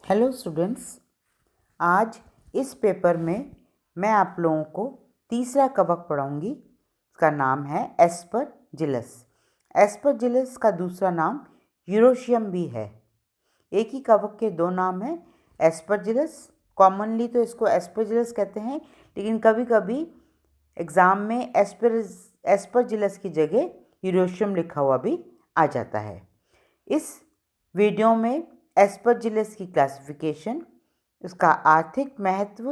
Hello students. आज इस paper में मैं आप लोगों को तीसरा कवक पढ़ाऊंगी। इसका नाम है एस्परजिलस। एस्परजिलस का दूसरा नाम यूरोशियम भी है। एक ही कवक के दो नाम हैं, एस्परजिलस। कॉमनली तो इसको एस्परजिलस कहते हैं, लेकिन कभी कभी एग्ज़ाम में एस्परजिलस की जगह यूरोशियम लिखा हुआ भी आ जाता है। इस वीडियो में एस्परजिलस की क्लासिफिकेशन, उसका आर्थिक महत्व,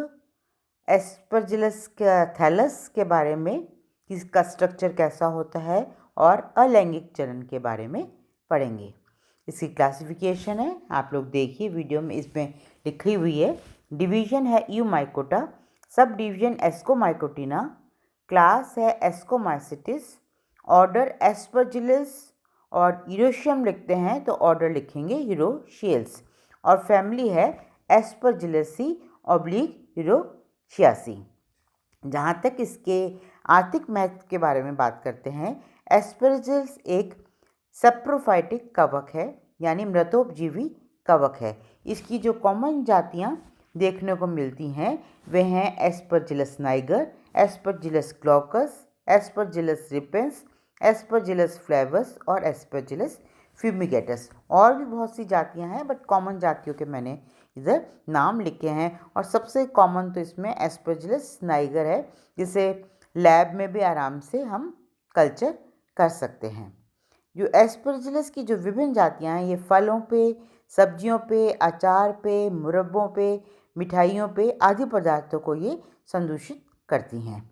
एस्परजिलस का थैलस के बारे में कि इसका स्ट्रक्चर कैसा होता है, और अलैंगिक चरण के बारे में पढ़ेंगे। इसकी क्लासिफिकेशन है, आप लोग देखिए वीडियो में, इसमें लिखी हुई है। डिवीजन है यूमाइकोटा, सब डिवीजन एस्कोमाइकोटिना, क्लास है एस्कोमाइसिटिस, ऑर्डर एस्परजिलस, और यूरोशियम लिखते हैं तो ऑर्डर लिखेंगे यूरोशियल्स, और फैमिली है एस्परजिलसी ऑब्लिक यूरोशियासी। जहाँ तक इसके आर्थिक महत्व के बारे में बात करते हैं, एस्परजिलस एक सेप्रोफाइटिक कवक है, यानी मृतोपजीवी कवक है। इसकी जो कॉमन जातियाँ देखने को मिलती हैं वे हैं aspergillus niger, aspergillus glaucus, aspergillus repens, aspergillus flavus और एस्परजिलस फ्यूमिगेटस। और भी बहुत सी जातियां हैं, बट कॉमन जातियों के मैंने इधर नाम लिखे हैं। और सबसे कॉमन तो इसमें एस्परजिलस नाइगर है, जिसे लैब में भी आराम से हम कल्चर कर सकते हैं। जो एस्परजिलस की जो विभिन्न जातियां हैं, ये फलों पे, सब्जियों पे, अचार पे, मुरब्बों पे, मिठाइयों पे आदि पदार्थों को ये संदूषित करती हैं।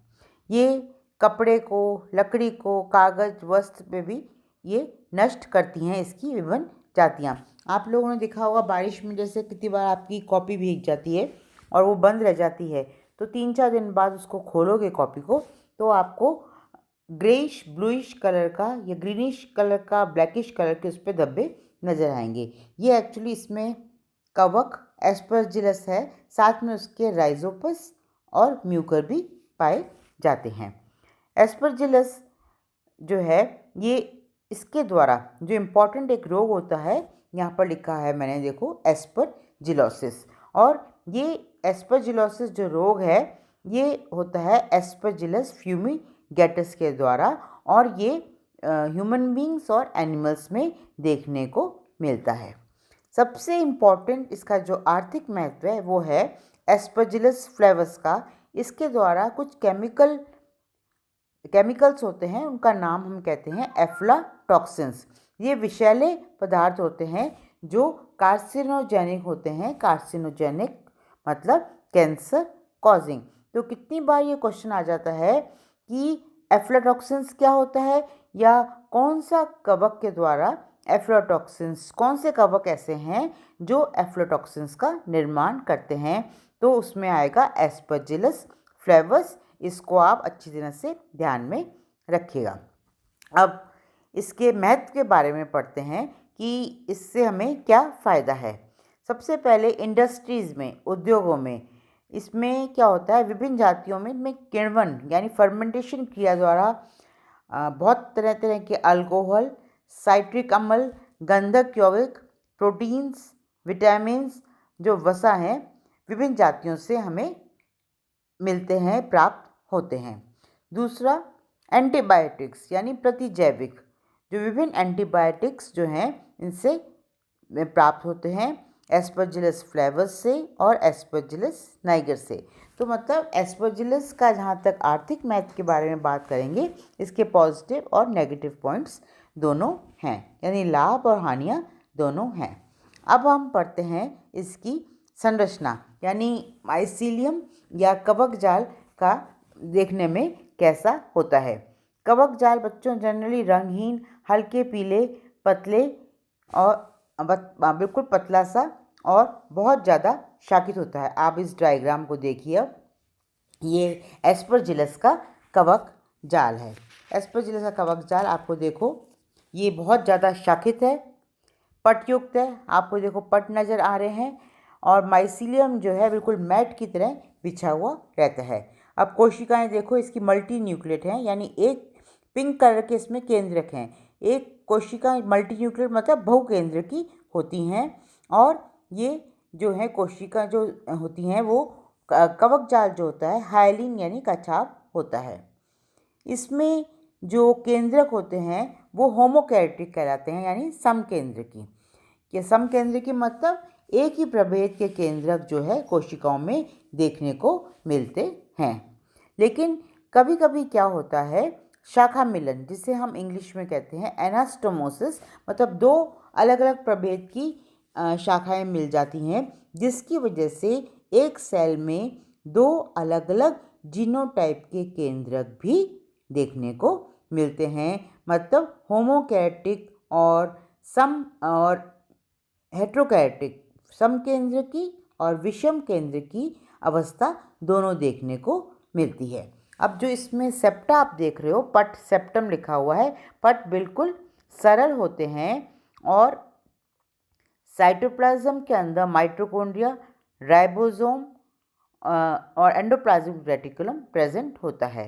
ये कपड़े को, लकड़ी को, कागज, वस्त्र पे भी ये नष्ट करती हैं। इसकी विभिन्न जातियाँ, आप लोगों ने देखा होगा बारिश में जैसे कितनी बार आपकी कॉपी भीग जाती है और वो बंद रह जाती है, तो 3-4 दिन बाद उसको खोलोगे कॉपी को, तो आपको ग्रेइश ब्लूइश कलर का या ग्रीनिश कलर का, ब्लैकिश कलर के उस पर धब्बे नज़र आएंगे। ये एक्चुअली इसमें कवक एस्परजिलस है, साथ में उसके राइजोपस और म्यूकर भी पाए जाते हैं। एस्परजिलस जो है, ये इसके द्वारा जो इम्पॉर्टेंट एक रोग होता है, यहाँ पर लिखा है मैंने, देखो, एस्परजिलोसिस। और ये एस्परजिलोसिस जो रोग है, ये होता है एस्परजिलस फ्यूमिगेटस के द्वारा, और ये ह्यूमन बींग्स और एनिमल्स में देखने को मिलता है। सबसे इम्पॉर्टेंट इसका जो आर्थिक महत्व है वो है एस्परजिलस फ्लेवस का। इसके द्वारा कुछ केमिकल्स होते हैं, उनका नाम हम कहते हैं एफ्लाटॉक्सिन्स। ये विषैले पदार्थ होते हैं जो कार्सिनोजेनिक होते हैं। कार्सिनोजेनिक मतलब कैंसर कॉजिंग। तो कितनी बार ये क्वेश्चन आ जाता है कि एफ्लाटॉक्सिन्स क्या होता है, या कौन सा कवक के द्वारा एफ्लाटॉक्सिन्स, कौन से कवक ऐसे हैं जो एफ्लाटॉक्सिन्स का निर्माण करते हैं, तो उसमें आएगा एस्परजिलस फ्लेवस। इसको आप अच्छी तरह से ध्यान में रखिएगा। अब इसके महत्व के बारे में पढ़ते हैं कि इससे हमें क्या फ़ायदा है। सबसे पहले इंडस्ट्रीज़ में, उद्योगों में इसमें क्या होता है, विभिन्न जातियों में इनमें किण्वन यानी फर्मेंटेशन क्रिया द्वारा बहुत तरह तरह के अल्कोहल, साइट्रिक अम्ल, गंधक यौगिक, प्रोटीन्स, विटामिन्स, जो वसा हैं, विभिन्न जातियों से हमें मिलते हैं, प्राप्त होते हैं। दूसरा, एंटीबायोटिक्स यानी प्रतिजैविक, जो विभिन्न एंटीबायोटिक्स जो हैं इनसे प्राप्त होते हैं, एस्परजिलस फ्लेवस से और एस्परजिलस नाइगर से। तो मतलब एस्परजिलस का जहाँ तक आर्थिक महत्व के बारे में बात करेंगे, इसके पॉजिटिव और नेगेटिव पॉइंट्स दोनों हैं, यानी लाभ और हानियाँ दोनों हैं। अब हम पढ़ते हैं इसकी संरचना, यानी माइसीलियम या कवक जाल का देखने में कैसा होता है। कवक जाल बच्चों जनरली रंगहीन, हल्के पीले, पतले और बिल्कुल पतला सा और बहुत ज़्यादा शाखित होता है। आप इस डायग्राम को देखिए। अब ये एस्परजिलस का कवक जाल है। एस्परजिलस का कवक जाल आपको देखो, ये बहुत ज़्यादा शाखित है, पटयुक्त है। आपको देखो पट नज़र आ रहे हैं, और माइसीलियम जो है बिल्कुल मैट की तरह बिछा हुआ रहता है। अब कोशिकाएं देखो, इसकी मल्टी न्यूक्लिएट हैं, यानी एक पिंक कलर के इसमें केंद्रक हैं। एक कोशिका मल्टी न्यूक्लिएट मतलब बहुकेंद्र की होती हैं, और ये जो है कोशिका जो होती हैं वो कवक जाल जो होता है हाइलिन यानी कछाव होता है। इसमें जो केंद्रक होते हैं वो होमोकैरियोटिक कहलाते हैं, यानी समकेंद्रकी। कि समकेंद्रकी मतलब एक ही प्रभेद के केंद्रक जो है कोशिकाओं में देखने को मिलते हैं। लेकिन कभी कभी क्या होता है, शाखा मिलन, जिसे हम इंग्लिश में कहते हैं एनास्टोमोसिस, मतलब दो अलग अलग प्रभेद की शाखाएं मिल जाती हैं, जिसकी वजह से एक सेल में दो अलग अलग जीनोटाइप के केंद्रक भी देखने को मिलते हैं। मतलब होमोकैरियोटिक और हेट्रोकैरियोटिक, समकेंद्र की और विषम केंद्र की अवस्था दोनों देखने को मिलती है। अब जो इसमें सेप्टा आप देख रहे हो, पट सेप्टम लिखा हुआ है, पट बिल्कुल सरल होते हैं और साइटोप्लाज्म के अंदर माइटोकॉन्ड्रिया, राइबोसोम और एंडोप्लाज्मिक रेटिकुलम प्रेजेंट होता है।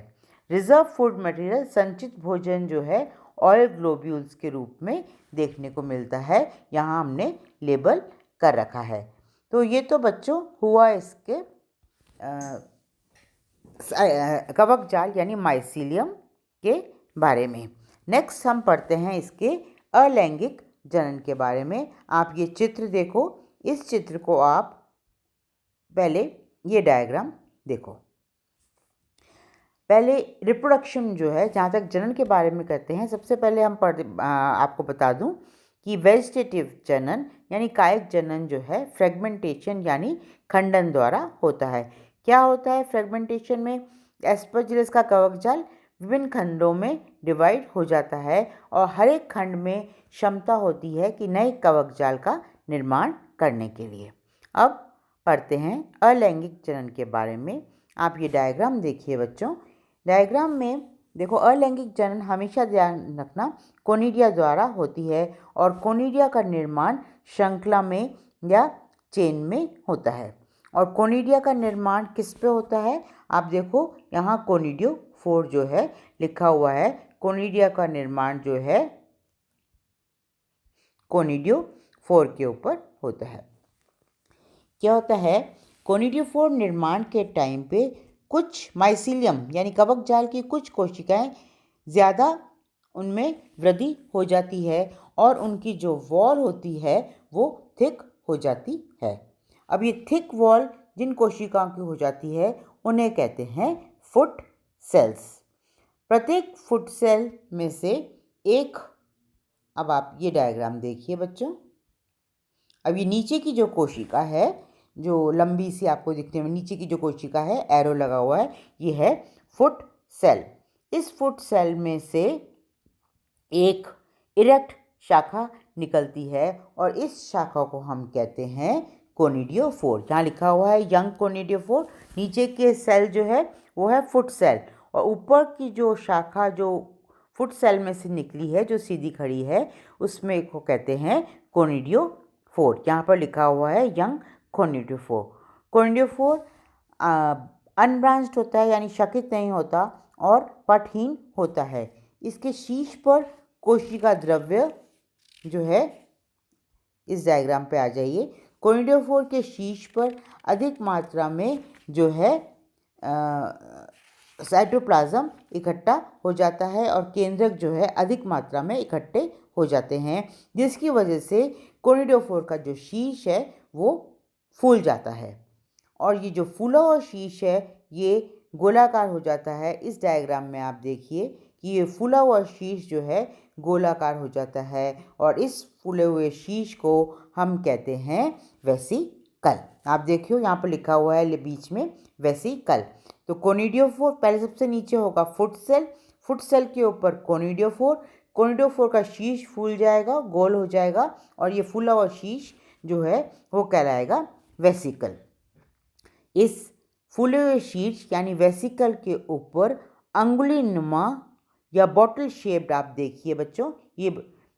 रिजर्व फूड मटेरियल, संचित भोजन जो है ऑयल ग्लोब्यूल्स के रूप में देखने को मिलता है, यहाँ हमने लेबल कर रखा है। तो ये तो बच्चों हुआ इसके कवक जाल यानी माइसीलियम के बारे में। नेक्स्ट हम पढ़ते हैं इसके अलैंगिक जनन के बारे में। आप ये चित्र देखो, इस चित्र को आप पहले ये डायग्राम देखो। पहले रिप्रोडक्शन जो है, जहाँ तक जनन के बारे में करते हैं, सबसे पहले हम आपको बता दूं कि वेजिटेटिव जनन यानी कायिक जनन जो है फ्रेगमेंटेशन यानी खंडन द्वारा होता है। क्या होता है फ्रेगमेंटेशन में? एस्परजिलस का कवक जाल विभिन्न खंडों में डिवाइड हो जाता है और हर एक खंड में क्षमता होती है कि नए कवक जाल का निर्माण करने के लिए। अब पढ़ते हैं अलैंगिक जनन के बारे में। आप ये डायग्राम देखिए बच्चों। डायग्राम में देखो, अलैंगिक जनन हमेशा ध्यान रखना कोनिडिया द्वारा होती है और कोनिडिया का निर्माण श्रृंखला में या चेन में होता है। और कोनिडिया का निर्माण किस पे होता है? आप देखो यहाँ कोनिडियोफोर जो है लिखा हुआ है। कोनिडिया का निर्माण जो है कोनिडियोफोर के ऊपर होता है। क्या होता है, कोनिडियोफोर निर्माण के टाइम पे कुछ माइसीलियम यानी कवक जाल की कुछ कोशिकाएं ज़्यादा उनमें वृद्धि हो जाती है और उनकी जो वॉल होती है वो थिक हो जाती है। अब ये थिक वॉल जिन कोशिकाओं की हो जाती है उन्हें कहते हैं फुट सेल्स। प्रत्येक फुट सेल में से एक, अब आप ये डायग्राम देखिए बच्चों। अब ये नीचे की जो कोशिका है, जो लंबी सी आपको दिखने में नीचे की जो कोशिका है, एरो लगा हुआ है, ये है फुट सेल। इस फुट सेल में से एक इरेक्ट शाखा निकलती है और इस शाखा को हम कहते हैं कोनिडियोफोर। यहाँ लिखा हुआ है यंग कोनिडियोफोर। नीचे के सेल जो है वो है फुट सेल और ऊपर की जो शाखा जो फुट सेल में से निकली है, जो सीधी खड़ी है, उसमें को कहते हैं कोनिडियोफोर। यहाँ पर लिखा हुआ है यंग कोनिडियोफोर। कोनिडियोफोर अनब्रांच्ड होता है यानी शाखित नहीं होता और पटहीन होता है। इसके शीर्ष पर कोशिका द्रव्य जो है, इस डायग्राम पे आ जाइए। कोनिडियोफोर के शीर्ष पर अधिक मात्रा में जो है साइटोप्लाज्म इकट्ठा हो जाता है और केंद्रक जो है अधिक मात्रा में इकट्ठे हो जाते हैं, जिसकी वजह से कोनिडियोफोर का जो शीर्ष है वो फूल जाता है। और ये जो फूला हुआ शीर्ष है ये गोलाकार हो जाता है। इस डायग्राम में आप देखिए कि ये फूला हुआ शीर्ष जो है गोलाकार हो जाता है और इस फूले हुए शीर्ष को हम कहते हैं वेसिकल। आप देखियो यहाँ पर लिखा हुआ है बीच में वेसिकल। तो कोनिडियोफोर पहले सबसे नीचे होगा फुट सेल, फुट सेल के ऊपर कोनिडियोफोर, कोनिडियोफोर का शीर्ष फूल जाएगा, गोल हो जाएगा और ये फूला हुआ शीर्ष जो है वो कहलाएगा वेसिकल। इस फूले हुए शीर्ष यानी वेसिकल के ऊपर अंगुली नुमा या बॉटल शेप्ड, आप देखिए बच्चों, ये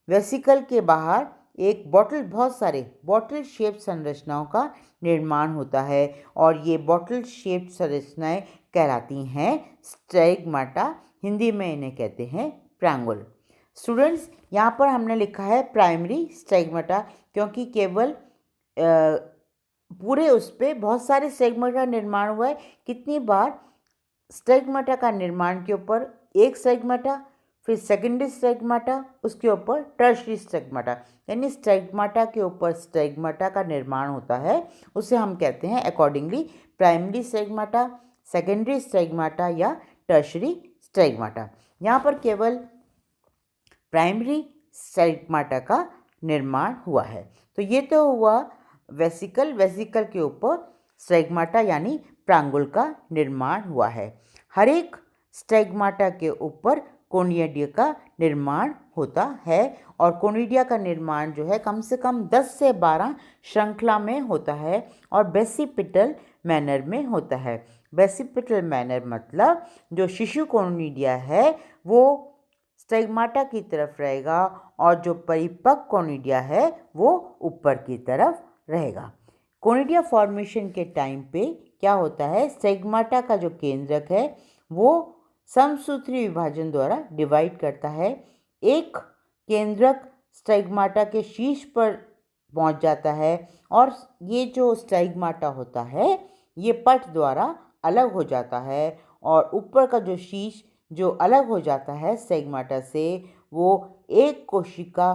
वेसिकल के बाहर एक बहुत सारे बॉटल शेप संरचनाओं का निर्माण होता है और ये बॉटल शेप संरचनाएं कहलाती हैं स्टैग्माटा। हिंदी में इन्हें कहते हैं ट्रायंगल। स्टूडेंट्स, यहाँ पर हमने लिखा है प्राइमरी स्टैग्माटा क्योंकि केवल पूरे उस पे बहुत सारे स्टिग्माटा का निर्माण हुआ है। कितनी बार स्टिग्माटा का निर्माण के ऊपर एक स्टिग्माटा, फिर सेकेंडरी स्टिग्माटा, उसके ऊपर टर्शरी स्टिग्माटा, यानी स्टिग्माटा के ऊपर स्टिग्माटा का निर्माण होता है, उसे हम कहते हैं अकॉर्डिंगली प्राइमरी स्टिग्माटा, सेकेंडरी स्टिग्माटा या टर्शरी स्टिग्माटा। यहाँ पर केवल प्राइमरी स्टिग्माटा का निर्माण हुआ है। तो ये तो हुआ वेसिकल के ऊपर स्टिग्माटा यानी प्रांगुल का निर्माण हुआ है। हर एक स्टिग्माटा के ऊपर कोनिडिया का निर्माण होता है और कोनिडिया का निर्माण जो है कम से कम 10 से 12 श्रृंखला में होता है और बेसिपिटल मैनर में होता है। बेसिपिटल मैनर मतलब जो शिशु कोनिडिया है वो स्टिग्माटा की तरफ रहेगा और जो परिपक्व कोनिडिया है वो ऊपर की तरफ रहेगा। कोनिडिया फॉर्मेशन के टाइम पे क्या होता है, स्टिग्माटा का जो केंद्रक है वो समसूत्री विभाजन द्वारा डिवाइड करता है। एक केंद्रक स्टिग्माटा के शीर्ष पर पहुंच जाता है और ये जो स्टिग्माटा होता है ये पट द्वारा अलग हो जाता है और ऊपर का जो शीर्ष जो अलग हो जाता है स्टिग्माटा से वो एक कोशिका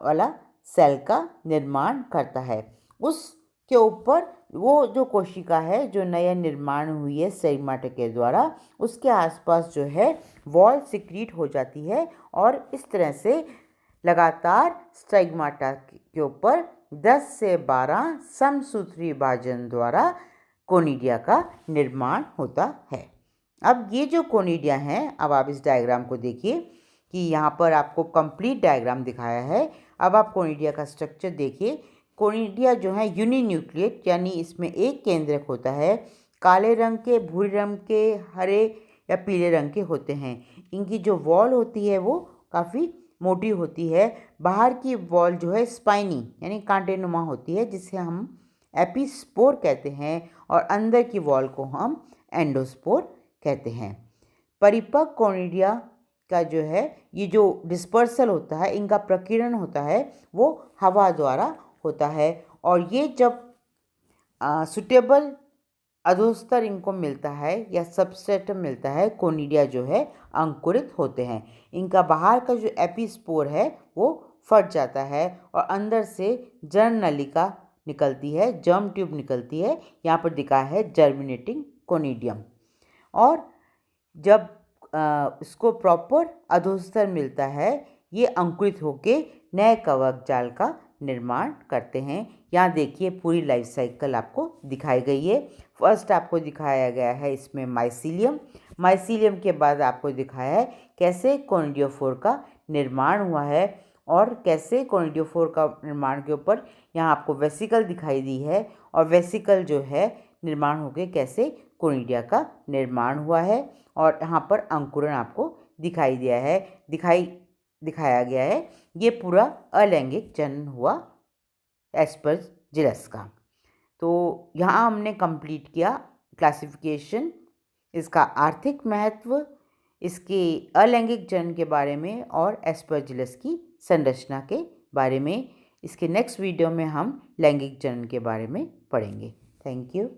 वाला सेल का निर्माण करता है। उसके ऊपर वो जो कोशिका है जो नया निर्माण हुई है स्टिग्माटा के द्वारा, उसके आसपास जो है वॉल सिक्रीट हो जाती है और इस तरह से लगातार स्टिग्माटा के ऊपर 10 से 12 समसूत्री विभाजन द्वारा कोनिडिया का निर्माण होता है। अब ये जो कोनिडिया हैं, अब आप इस डायग्राम को देखिए कि यहाँ पर आपको कंप्लीट डायग्राम दिखाया है। अब आप कोनिडिया का स्ट्रक्चर देखिए। कोनिडिया जो है यूनिन्यूक्लिएट यानी इसमें एक केंद्रक होता है। काले रंग के, भूरे रंग के, हरे या पीले रंग के होते हैं। इनकी जो वॉल होती है वो काफ़ी मोटी होती है। बाहर की वॉल जो है स्पाइनी यानी कांटेनुमा होती है जिसे हम एपिस्पोर कहते हैं और अंदर की वॉल को हम एंडोस्पोर कहते हैं। परिपक्व कोनिडिया का जो है ये जो डिस्पर्सल होता है, इनका प्रकीर्णन होता है वो हवा द्वारा होता है और ये जब सुटेबल अधोस्तर इनको मिलता है या सबस्ट्रेटम मिलता है, कोनिडिया जो है अंकुरित होते हैं। इनका बाहर का जो एपिस्पोर है वो फट जाता है और अंदर से जर्म नलिका निकलती है, जर्म ट्यूब निकलती है। यहाँ पर दिखा है जर्मिनेटिंग कोनिडियम और जब इसको प्रॉपर अधोस्तर मिलता है ये अंकुरित होके नए कवक जाल का निर्माण करते हैं। यहाँ देखिए पूरी लाइफ साइकिल आपको दिखाई गई है। फर्स्ट आपको दिखाया गया है इसमें माइसीलियम, माइसीलियम के बाद आपको दिखाया है कैसे कोनिडियोफोर का निर्माण हुआ है और कैसे कोनिडियोफोर का निर्माण के ऊपर यहाँ आपको वेसिकल दिखाई दी है और वेसिकल जो है निर्माण होकर कैसे कोनिडिया का निर्माण हुआ है और यहाँ पर अंकुरण आपको दिखाई दिखाया गया है। ये पूरा अलैंगिक जनन हुआ एस्परजिलस का। तो यहाँ हमने कंप्लीट किया क्लासिफिकेशन, इसका आर्थिक महत्व, इसके अलैंगिक जनन के बारे में और एस्परजिलस की संरचना के बारे में। इसके नेक्स्ट वीडियो में हम लैंगिक जनन के बारे में पढ़ेंगे। Thank you.